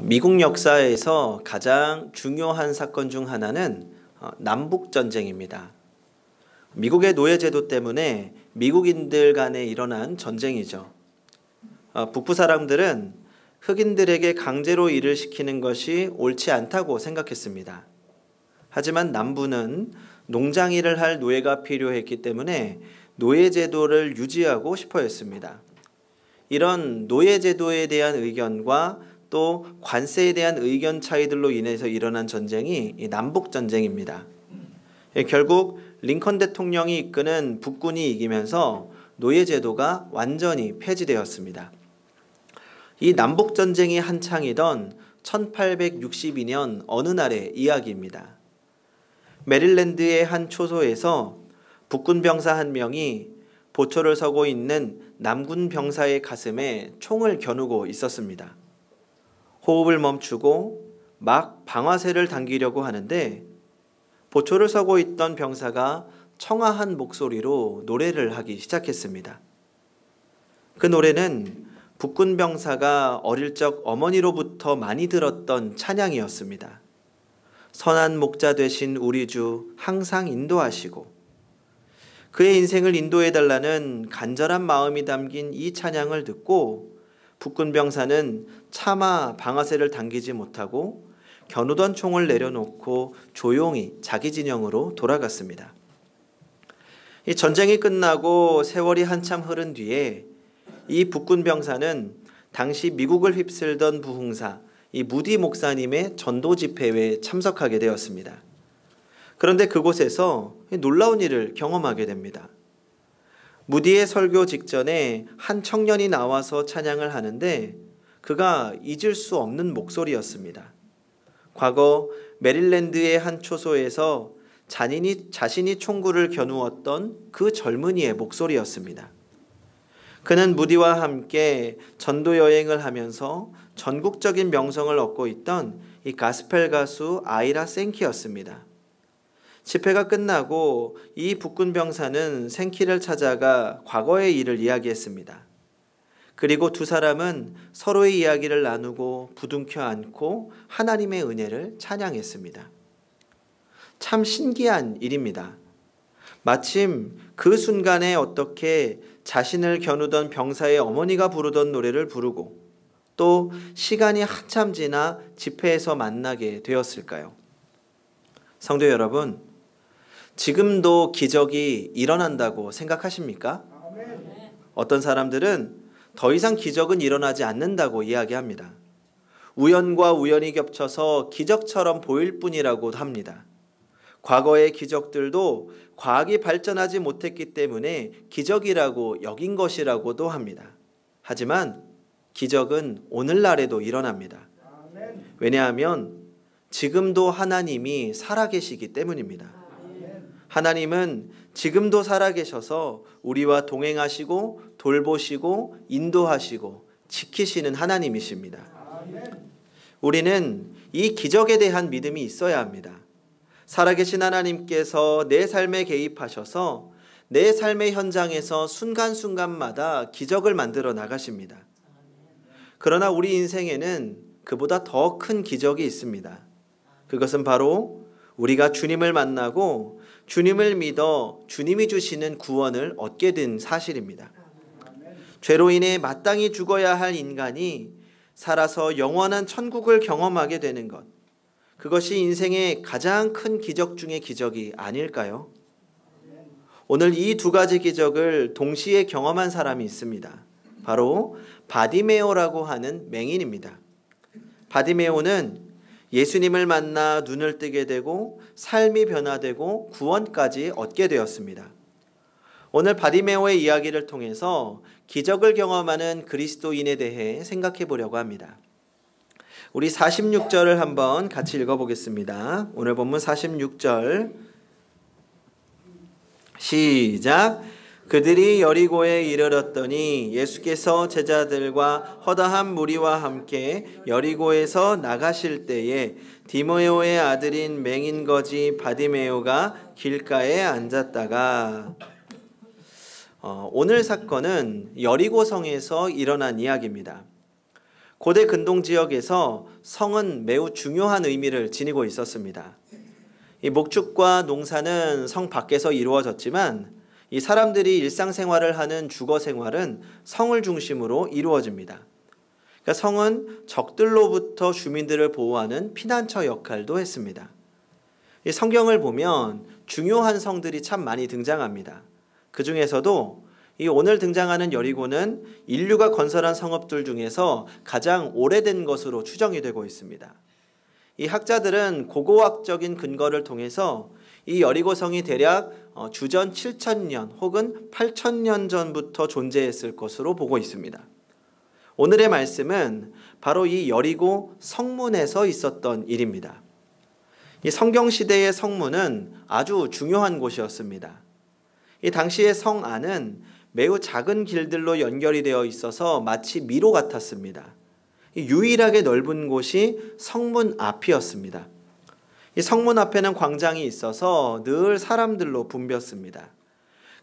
미국 역사에서 가장 중요한 사건 중 하나는 남북전쟁입니다. 미국의 노예제도 때문에 미국인들 간에 일어난 전쟁이죠. 북부 사람들은 흑인들에게 강제로 일을 시키는 것이 옳지 않다고 생각했습니다. 하지만 남부는 농장 일을 할 노예가 필요했기 때문에 노예제도를 유지하고 싶어 했습니다. 이런 노예제도에 대한 의견과 또 관세에 대한 의견 차이들로 인해서 일어난 전쟁이 남북전쟁입니다. 결국 링컨 대통령이 이끄는 북군이 이기면서 노예제도가 완전히 폐지되었습니다. 이 남북전쟁이 한창이던 1862년 어느 날의 이야기입니다. 메릴랜드의 한 초소에서 북군 병사 한 명이 보초를 서고 있는 남군 병사의 가슴에 총을 겨누고 있었습니다. 호흡을 멈추고 막 방아쇠를 당기려고 하는데 보초를 서고 있던 병사가 청아한 목소리로 노래를 하기 시작했습니다. 그 노래는 북군 병사가 어릴 적 어머니로부터 많이 들었던 찬양이었습니다. 선한 목자 되신 우리 주 항상 인도하시고, 그의 인생을 인도해달라는 간절한 마음이 담긴 이 찬양을 듣고 북군 병사는 차마 방아쇠를 당기지 못하고 겨누던 총을 내려놓고 조용히 자기 진영으로 돌아갔습니다. 이 전쟁이 끝나고 세월이 한참 흐른 뒤에 이 북군 병사는 당시 미국을 휩쓸던 부흥사 이 무디 목사님의 전도 집회에 참석하게 되었습니다. 그런데 그곳에서 놀라운 일을 경험하게 됩니다. 무디의 설교 직전에 한 청년이 나와서 찬양을 하는데 그가 잊을 수 없는 목소리였습니다. 과거 메릴랜드의 한 초소에서 자신이 총구를 겨누었던 그 젊은이의 목소리였습니다. 그는 무디와 함께 전도 여행을 하면서 전국적인 명성을 얻고 있던 이 가스펠 가수 아이라 생키였습니다. 집회가 끝나고 이 북군 병사는 생키를 찾아가 과거의 일을 이야기했습니다. 그리고 두 사람은 서로의 이야기를 나누고 부둥켜 안고 하나님의 은혜를 찬양했습니다. 참 신기한 일입니다. 마침 그 순간에 어떻게 자신을 겨누던 병사의 어머니가 부르던 노래를 부르고 또 시간이 한참 지나 집회에서 만나게 되었을까요? 성도 여러분, 지금도 기적이 일어난다고 생각하십니까? 어떤 사람들은 더 이상 기적은 일어나지 않는다고 이야기합니다. 우연과 우연이 겹쳐서 기적처럼 보일 뿐이라고 합니다. 과거의 기적들도 과학이 발전하지 못했기 때문에 기적이라고 여긴 것이라고도 합니다. 하지만 기적은 오늘날에도 일어납니다. 왜냐하면 지금도 하나님이 살아계시기 때문입니다. 하나님은 지금도 살아계셔서 우리와 동행하시고 돌보시고 인도하시고 지키시는 하나님이십니다. 우리는 이 기적에 대한 믿음이 있어야 합니다. 살아계신 하나님께서 내 삶에 개입하셔서 내 삶의 현장에서 순간순간마다 기적을 만들어 나가십니다. 그러나 우리 인생에는 그보다 더 큰 기적이 있습니다. 그것은 바로 우리가 주님을 만나고 주님을 믿어 주님이 주시는 구원을 얻게 된 사실입니다. 죄로 인해 마땅히 죽어야 할 인간이 살아서 영원한 천국을 경험하게 되는 것, 그것이 인생의 가장 큰 기적 중의 기적이 아닐까요? 오늘 이 두 가지 기적을 동시에 경험한 사람이 있습니다. 바로 바디메오라고 하는 맹인입니다. 바디메오는 예수님을 만나 눈을 뜨게 되고 삶이 변화되고 구원까지 얻게 되었습니다. 오늘 바디메오의 이야기를 통해서 기적을 경험하는 그리스도인에 대해 생각해 보려고 합니다. 우리 46절을 한번 같이 읽어보겠습니다. 오늘 본문 46절 시작. 그들이 여리고에 이르렀더니 예수께서 제자들과 허다한 무리와 함께 여리고에서 나가실 때에 디메오의 아들인 맹인거지 바디메오가 길가에 앉았다가 오늘 사건은 여리고성에서 일어난 이야기입니다. 고대 근동 지역에서 성은 매우 중요한 의미를 지니고 있었습니다. 이 목축과 농사는 성 밖에서 이루어졌지만 이 사람들이 일상생활을 하는 주거생활은 성을 중심으로 이루어집니다. 그러니까 성은 적들로부터 주민들을 보호하는 피난처 역할도 했습니다. 이 성경을 보면 중요한 성들이 참 많이 등장합니다. 그 중에서도 이 오늘 등장하는 여리고는 인류가 건설한 성읍들 중에서 가장 오래된 것으로 추정이 되고 있습니다. 이 학자들은 고고학적인 근거를 통해서 이 여리고성이 대략 주전 7,000년 혹은 8,000년 전부터 존재했을 것으로 보고 있습니다. 오늘의 말씀은 바로 이 여리고 성문에서 있었던 일입니다. 이 성경시대의 성문은 아주 중요한 곳이었습니다. 이 당시의 성 안은 매우 작은 길들로 연결이 되어 있어서 마치 미로 같았습니다. 유일하게 넓은 곳이 성문 앞이었습니다. 이 성문 앞에는 광장이 있어서 늘 사람들로 붐볐습니다.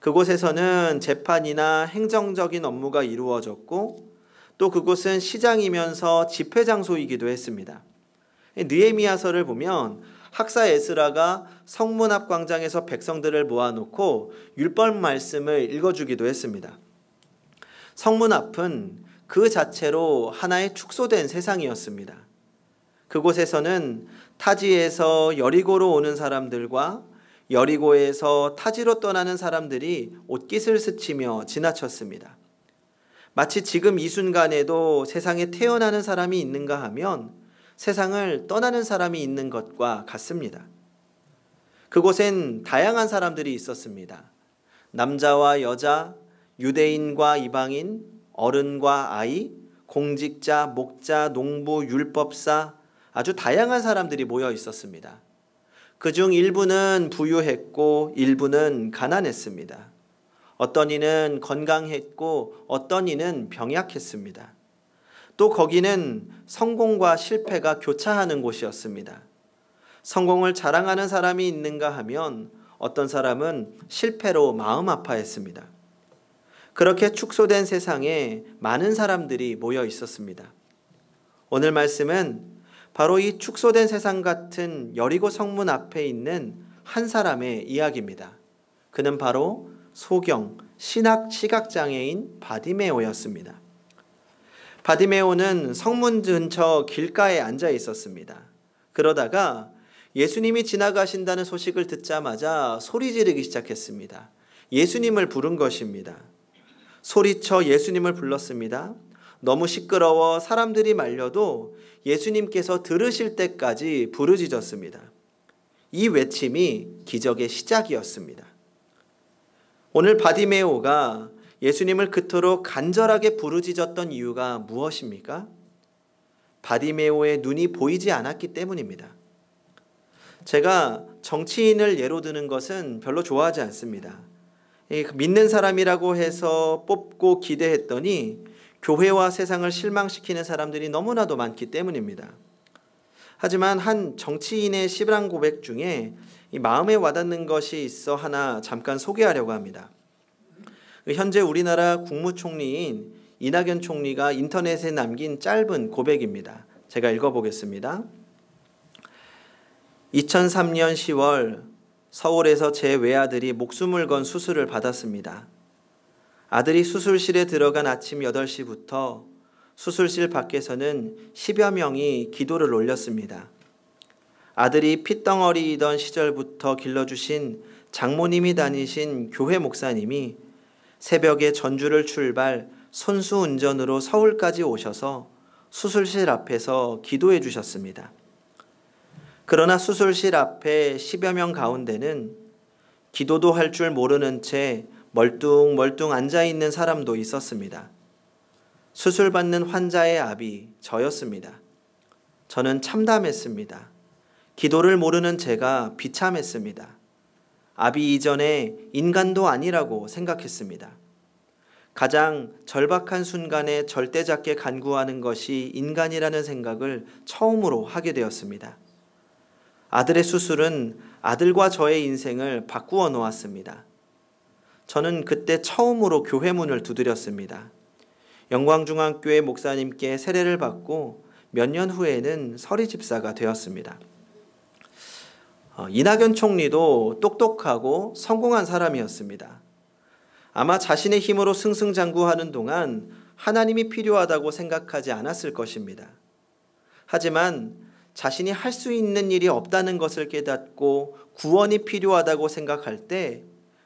그곳에서는 재판이나 행정적인 업무가 이루어졌고 또 그곳은 시장이면서 집회 장소이기도 했습니다. 느헤미야서를 보면 학사 에스라가 성문 앞 광장에서 백성들을 모아놓고 율법 말씀을 읽어주기도 했습니다. 성문 앞은 그 자체로 하나의 축소된 세상이었습니다. 그곳에서는 타지에서 여리고로 오는 사람들과 여리고에서 타지로 떠나는 사람들이 옷깃을 스치며 지나쳤습니다. 마치 지금 이 순간에도 세상에 태어나는 사람이 있는가 하면 세상을 떠나는 사람이 있는 것과 같습니다. 그곳엔 다양한 사람들이 있었습니다. 남자와 여자, 유대인과 이방인, 어른과 아이, 공직자, 목자, 농부, 율법사, 아주 다양한 사람들이 모여 있었습니다. 그중 일부는 부유했고 일부는 가난했습니다. 어떤 이는 건강했고 어떤 이는 병약했습니다. 또 거기는 성공과 실패가 교차하는 곳이었습니다. 성공을 자랑하는 사람이 있는가 하면 어떤 사람은 실패로 마음 아파했습니다. 그렇게 축소된 세상에 많은 사람들이 모여 있었습니다. 오늘 말씀은 바로 이 축소된 세상 같은 여리고 성문 앞에 있는 한 사람의 이야기입니다. 그는 바로 소경, 신학 시각장애인 바디메오였습니다. 바디메오는 성문 근처 길가에 앉아 있었습니다. 그러다가 예수님이 지나가신다는 소식을 듣자마자 소리 지르기 시작했습니다. 예수님을 부른 것입니다. 소리쳐 예수님을 불렀습니다. 너무 시끄러워 사람들이 말려도 예수님께서 들으실 때까지 부르짖었습니다. 이 외침이 기적의 시작이었습니다. 오늘 바디메오가 예수님을 그토록 간절하게 부르짖었던 이유가 무엇입니까? 바디메오의 눈이 보이지 않았기 때문입니다. 제가 정치인을 예로 드는 것은 별로 좋아하지 않습니다. 믿는 사람이라고 해서 뽑고 기대했더니 교회와 세상을 실망시키는 사람들이 너무나도 많기 때문입니다. 하지만 한 정치인의 신앙 고백 중에 이 마음에 와닿는 것이 있어 하나 잠깐 소개하려고 합니다. 현재 우리나라 국무총리인 이낙연 총리가 인터넷에 남긴 짧은 고백입니다. 제가 읽어보겠습니다. 2003년 10월 서울에서 제 외아들이 목숨을 건 수술을 받았습니다. 아들이 수술실에 들어간 아침 8시부터 수술실 밖에서는 10여 명이 기도를 올렸습니다. 아들이 핏덩어리이던 시절부터 길러주신 장모님이 다니신 교회 목사님이 새벽에 전주를 출발 손수운전으로 서울까지 오셔서 수술실 앞에서 기도해 주셨습니다. 그러나 수술실 앞에 10여 명 가운데는 기도도 할 줄 모르는 채 멀뚱멀뚱 앉아있는 사람도 있었습니다. 수술받는 환자의 아비 저였습니다. 저는 참담했습니다. 기도를 모르는 제가 비참했습니다. 아비 이전에 인간도 아니라고 생각했습니다. 가장 절박한 순간에 절대잡게 간구하는 것이 인간이라는 생각을 처음으로 하게 되었습니다. 아들의 수술은 아들과 저의 인생을 바꾸어 놓았습니다. 저는 그때 처음으로 교회 문을 두드렸습니다. 영광중앙교회 목사님께 세례를 받고 몇 년 후에는 서리 집사가 되었습니다. 이낙연 총리도 똑똑하고 성공한 사람이었습니다. 아마 자신의 힘으로 승승장구하는 동안 하나님이 필요하다고 생각하지 않았을 것입니다. 하지만 자신이 할 수 있는 일이 없다는 것을 깨닫고 구원이 필요하다고 생각할 때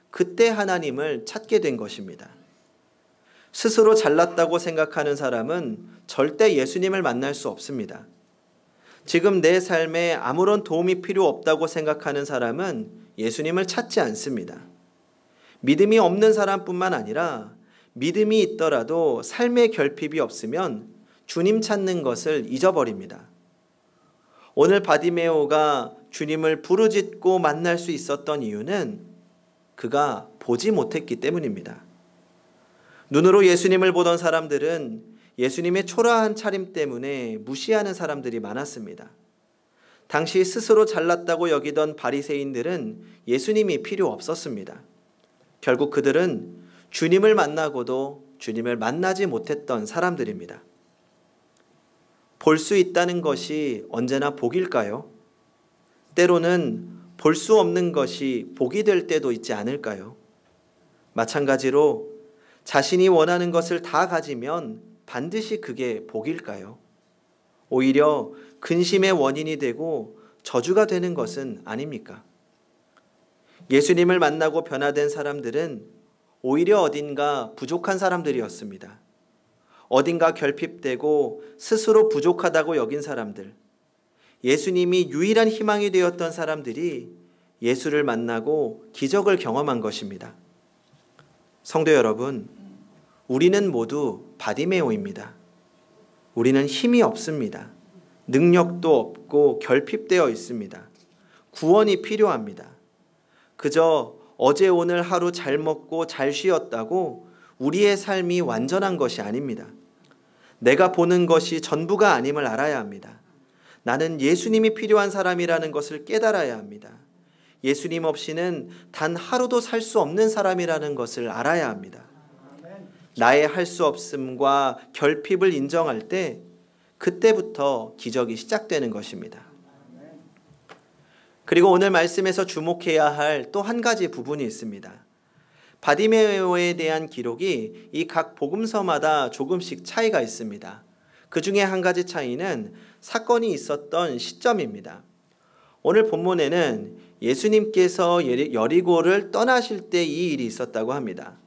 그때 하나님을 찾게 된 것입니다. 스스로 잘났다고 생각하는 사람은 절대 예수님을 만날 수 없습니다. 지금 내 삶에 아무런 도움이 필요 없다고 생각하는 사람은 예수님을 찾지 않습니다. 믿음이 없는 사람뿐만 아니라 믿음이 있더라도 삶의 결핍이 없으면 주님 찾는 것을 잊어버립니다. 오늘 바디메오가 주님을 부르짖고 만날 수 있었던 이유는 그가 보지 못했기 때문입니다. 눈으로 예수님을 보던 사람들은 예수님의 초라한 차림 때문에 무시하는 사람들이 많았습니다. 당시 스스로 잘났다고 여기던 바리새인들은 예수님이 필요 없었습니다. 결국 그들은 주님을 만나고도 주님을 만나지 못했던 사람들입니다. 볼 수 있다는 것이 언제나 복일까요? 때로는 볼 수 없는 것이 복이 될 때도 있지 않을까요? 마찬가지로 자신이 원하는 것을 다 가지면 반드시 그게 복일까요? 오히려 근심의 원인이 되고 저주가 되는 것은 아닙니까? 예수님을 만나고 변화된 사람들은 오히려 어딘가 부족한 사람들이었습니다. 어딘가 결핍되고 스스로 부족하다고 여긴 사람들, 예수님이 유일한 희망이 되었던 사람들이 예수를 만나고 기적을 경험한 것입니다. 성도 여러분, 우리는 모두 바디메오입니다. 우리는 힘이 없습니다. 능력도 없고 결핍되어 있습니다. 구원이 필요합니다. 그저 어제 오늘 하루 잘 먹고 잘 쉬었다고 우리의 삶이 완전한 것이 아닙니다. 내가 보는 것이 전부가 아님을 알아야 합니다. 나는 예수님이 필요한 사람이라는 것을 깨달아야 합니다. 예수님 없이는 단 하루도 살 수 없는 사람이라는 것을 알아야 합니다. 나의 할 수 없음과 결핍을 인정할 때 그때부터 기적이 시작되는 것입니다. 그리고 오늘 말씀에서 주목해야 할 또 한 가지 부분이 있습니다. 바디메오에 대한 기록이 이 각 복음서마다 조금씩 차이가 있습니다. 그 중에 한 가지 차이는 사건이 있었던 시점입니다. 오늘 본문에는 예수님께서 여리고를 떠나실 때 이 일이 있었다고 합니다.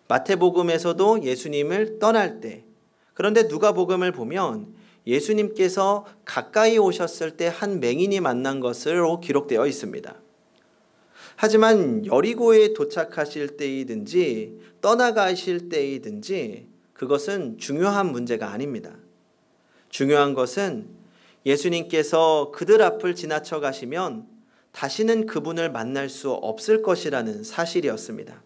마태복음에서도 예수님을 떠날 때, 그런데 누가복음을 보면 예수님께서 가까이 오셨을 때 한 맹인이 만난 것으로 기록되어 있습니다. 하지만 여리고에 도착하실 때이든지 떠나가실 때이든지 그것은 중요한 문제가 아닙니다. 중요한 것은 예수님께서 그들 앞을 지나쳐 가시면 다시는 그분을 만날 수 없을 것이라는 사실이었습니다.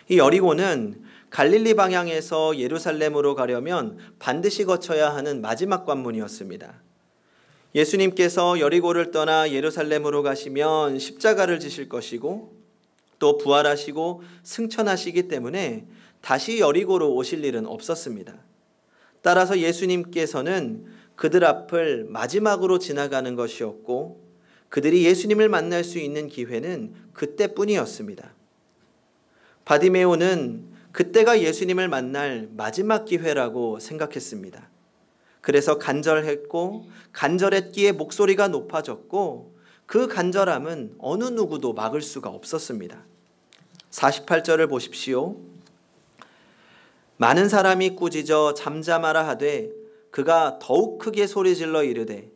이 여리고는 갈릴리 방향에서 예루살렘으로 가려면 반드시 거쳐야 하는 마지막 관문이었습니다. 예수님께서 여리고를 떠나 예루살렘으로 가시면 십자가를 지실 것이고 또 부활하시고 승천하시기 때문에 다시 여리고로 오실 일은 없었습니다. 따라서 예수님께서는 그들 앞을 마지막으로 지나가는 것이었고 그들이 예수님을 만날 수 있는 기회는 그때뿐이었습니다. 바디메오는 그때가 예수님을 만날 마지막 기회라고 생각했습니다. 그래서 간절했고 간절했기에 목소리가 높아졌고 그 간절함은 어느 누구도 막을 수가 없었습니다. 48절을 보십시오. 많은 사람이 꾸짖어 잠잠하라 하되 그가 더욱 크게 소리질러 이르되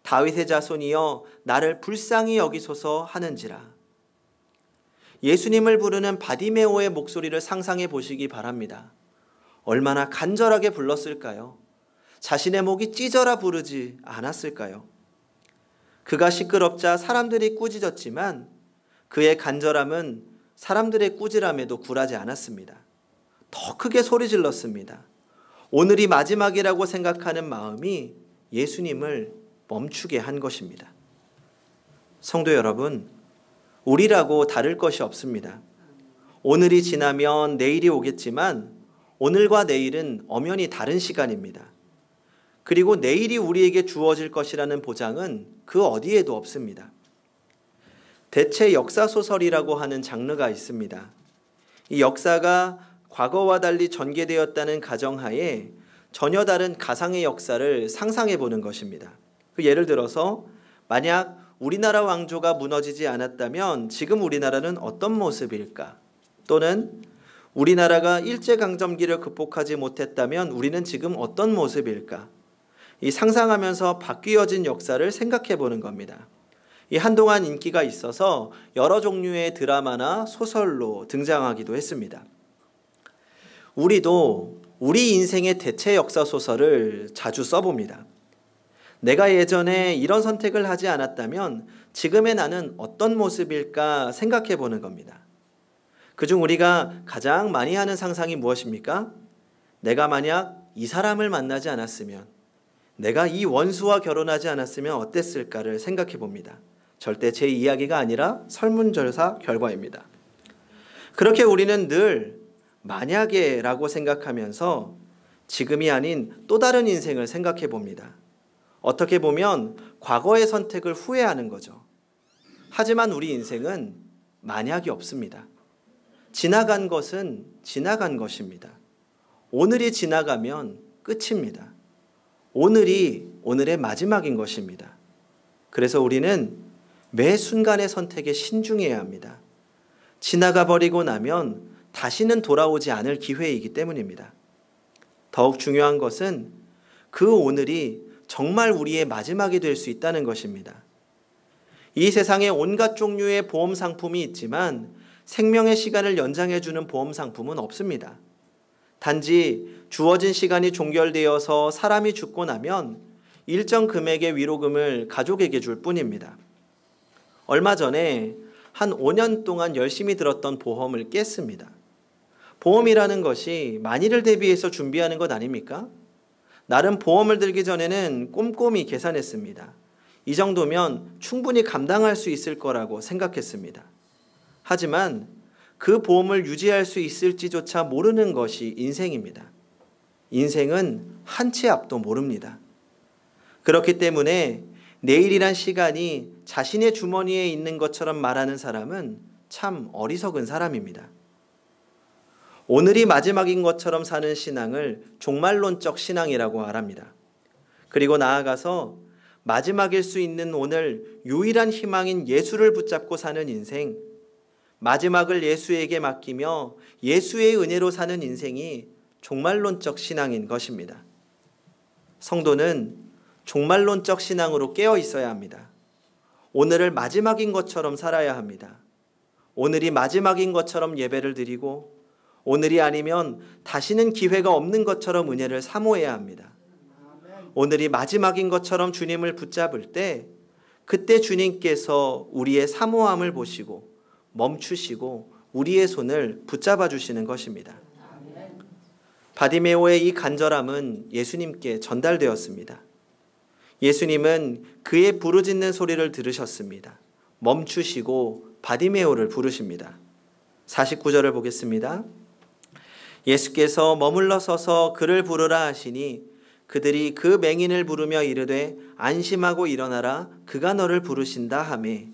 다윗의 자손이여 나를 불쌍히 여기소서 하는지라. 예수님을 부르는 바디메오의 목소리를 상상해 보시기 바랍니다. 얼마나 간절하게 불렀을까요? 자신의 목이 찢어라 부르지 않았을까요? 그가 시끄럽자 사람들이 꾸짖었지만 그의 간절함은 사람들의 꾸지람에도 굴하지 않았습니다. 더 크게 소리 질렀습니다. 오늘이 마지막이라고 생각하는 마음이 예수님을 멈추게 한 것입니다. 성도 여러분, 우리라고 다를 것이 없습니다. 오늘이 지나면 내일이 오겠지만 오늘과 내일은 엄연히 다른 시간입니다. 그리고 내일이 우리에게 주어질 것이라는 보장은 그 어디에도 없습니다. 대체 역사소설이라고 하는 장르가 있습니다. 이 역사가 과거와 달리 전개되었다는 가정하에 전혀 다른 가상의 역사를 상상해 보는 것입니다. 예를 들어서 만약 우리나라 왕조가 무너지지 않았다면 지금 우리나라는 어떤 모습일까? 또는 우리나라가 일제강점기를 극복하지 못했다면 우리는 지금 어떤 모습일까? 이 상상하면서 바뀌어진 역사를 생각해 보는 겁니다. 이 한동안 인기가 있어서 여러 종류의 드라마나 소설로 등장하기도 했습니다. 우리도 우리 인생의 대체 역사 소설을 자주 써봅니다. 내가 예전에 이런 선택을 하지 않았다면 지금의 나는 어떤 모습일까 생각해 보는 겁니다. 그중 우리가 가장 많이 하는 상상이 무엇입니까? 내가 만약 이 사람을 만나지 않았으면, 내가 이 원수와 결혼하지 않았으면 어땠을까를 생각해 봅니다. 절대 제 이야기가 아니라 설문조사 결과입니다. 그렇게 우리는 늘 만약에 라고 생각하면서 지금이 아닌 또 다른 인생을 생각해 봅니다. 어떻게 보면 과거의 선택을 후회하는 거죠. 하지만 우리 인생은 만약이 없습니다. 지나간 것은 지나간 것입니다. 오늘이 지나가면 끝입니다. 오늘이 오늘의 마지막인 것입니다. 그래서 우리는 매 순간의 선택에 신중해야 합니다. 지나가 버리고 나면 다시는 돌아오지 않을 기회이기 때문입니다. 더욱 중요한 것은 그 오늘이 정말 우리의 마지막이 될 수 있다는 것입니다. 이 세상에 온갖 종류의 보험 상품이 있지만 생명의 시간을 연장해주는 보험 상품은 없습니다. 단지 주어진 시간이 종결되어서 사람이 죽고 나면 일정 금액의 위로금을 가족에게 줄 뿐입니다. 얼마 전에 한 5년 동안 열심히 들었던 보험을 깼습니다. 보험이라는 것이 만일을 대비해서 준비하는 것 아닙니까? 나름 보험을 들기 전에는 꼼꼼히 계산했습니다. 이 정도면 충분히 감당할 수 있을 거라고 생각했습니다. 하지만 그 보험을 유지할 수 있을지조차 모르는 것이 인생입니다. 인생은 한 치 앞도 모릅니다. 그렇기 때문에 내일이란 시간이 자신의 주머니에 있는 것처럼 말하는 사람은 참 어리석은 사람입니다. 오늘이 마지막인 것처럼 사는 신앙을 종말론적 신앙이라고 말합니다. 그리고 나아가서 마지막일 수 있는 오늘 유일한 희망인 예수를 붙잡고 사는 인생, 마지막을 예수에게 맡기며 예수의 은혜로 사는 인생이 종말론적 신앙인 것입니다. 성도는 종말론적 신앙으로 깨어 있어야 합니다. 오늘을 마지막인 것처럼 살아야 합니다. 오늘이 마지막인 것처럼 예배를 드리고 오늘이 아니면 다시는 기회가 없는 것처럼 은혜를 사모해야 합니다. 오늘이 마지막인 것처럼 주님을 붙잡을 때 그때 주님께서 우리의 사모함을 보시고 멈추시고 우리의 손을 붙잡아 주시는 것입니다. 바디메오의 이 간절함은 예수님께 전달되었습니다. 예수님은 그의 부르짖는 소리를 들으셨습니다. 멈추시고 바디메오를 부르십니다. 49절을 보겠습니다. 예수께서 머물러 서서 그를 부르라 하시니 그들이 그 맹인을 부르며 이르되 안심하고 일어나라 그가 너를 부르신다 하매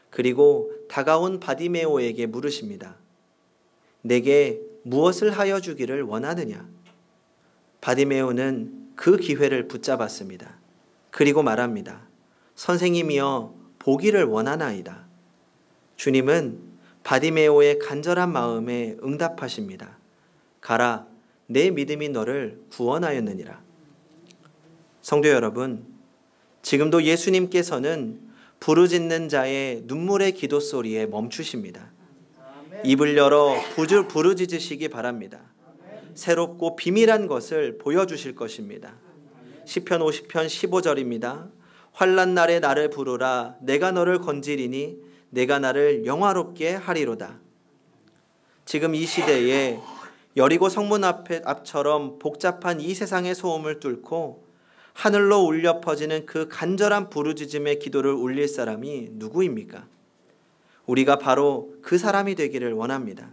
그리고 다가온 바디메오에게 물으십니다. 내게 무엇을 하여 주기를 원하느냐? 바디메오는 그 기회를 붙잡았습니다. 그리고 말합니다. 선생님이여 보기를 원하나이다. 주님은 바디메오의 간절한 마음에 응답하십니다. 가라, 내 믿음이 너를 구원하였느니라. 성도 여러분, 지금도 예수님께서는 부르짖는 자의 눈물의 기도 소리에 멈추십니다. 입을 열어 부르짖으시기 바랍니다. 새롭고 비밀한 것을 보여주실 것입니다. 시편 50편 15절입니다. 환난 날에 나를 부르라 내가 너를 건지리니 내가 나를 영화롭게 하리로다. 지금 이 시대에 여리고 성문 앞처럼 복잡한 이 세상의 소음을 뚫고 하늘로 울려 퍼지는 그 간절한 부르짖음의 기도를 울릴 사람이 누구입니까? 우리가 바로 그 사람이 되기를 원합니다.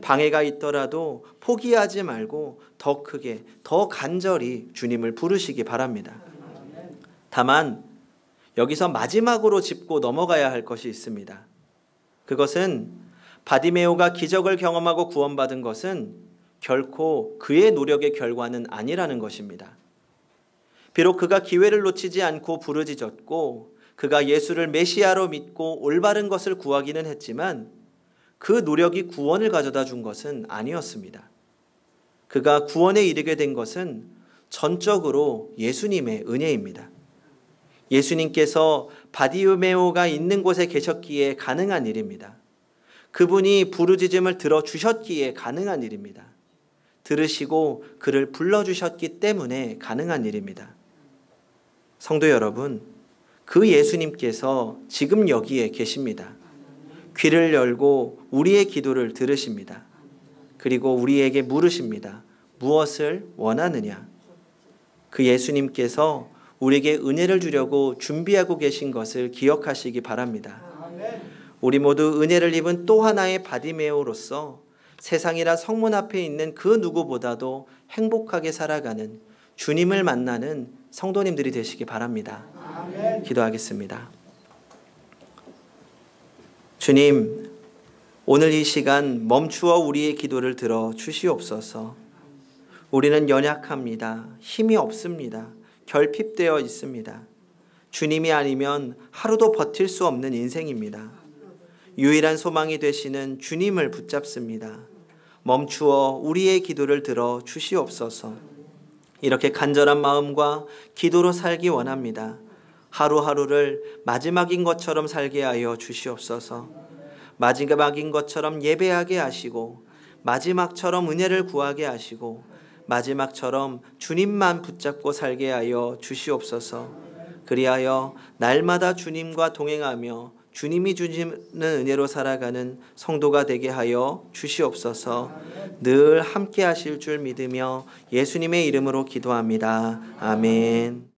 방해가 있더라도 포기하지 말고 더 크게, 더 간절히 주님을 부르시기 바랍니다. 다만 여기서 마지막으로 짚고 넘어가야 할 것이 있습니다. 그것은 바디메오가 기적을 경험하고 구원받은 것은 결코 그의 노력의 결과는 아니라는 것입니다. 비록 그가 기회를 놓치지 않고 부르짖었고 그가 예수를 메시아로 믿고 올바른 것을 구하기는 했지만 그 노력이 구원을 가져다 준 것은 아니었습니다. 그가 구원에 이르게 된 것은 전적으로 예수님의 은혜입니다. 예수님께서 바디메오가 있는 곳에 계셨기에 가능한 일입니다. 그분이 부르짖음을 들어주셨기에 가능한 일입니다. 들으시고 그를 불러주셨기 때문에 가능한 일입니다. 성도 여러분, 그 예수님께서 지금 여기에 계십니다. 귀를 열고 우리의 기도를 들으십니다. 그리고 우리에게 물으십니다. 무엇을 원하느냐? 그 예수님께서 우리에게 은혜를 주려고 준비하고 계신 것을 기억하시기 바랍니다. 우리 모두 은혜를 입은 또 하나의 바디메오로서 세상이라 성문 앞에 있는 그 누구보다도 행복하게 살아가는 주님을 만나는 성도님들이 되시기 바랍니다. 기도하겠습니다. 주님, 오늘 이 시간 멈추어 우리의 기도를 들어 주시옵소서. 우리는 연약합니다. 힘이 없습니다. 결핍되어 있습니다. 주님이 아니면 하루도 버틸 수 없는 인생입니다. 유일한 소망이 되시는 주님을 붙잡습니다. 멈추어 우리의 기도를 들어 주시옵소서. 이렇게 간절한 마음과 기도로 살기 원합니다. 하루하루를 마지막인 것처럼 살게 하여 주시옵소서. 마지막인 것처럼 예배하게 하시고 마지막처럼 은혜를 구하게 하시고 마지막처럼 주님만 붙잡고 살게 하여 주시옵소서. 그리하여 날마다 주님과 동행하며 주님이 주시는 은혜로 살아가는 성도가 되게 하여 주시옵소서. 늘 함께 하실 줄 믿으며 예수님의 이름으로 기도합니다. 아멘.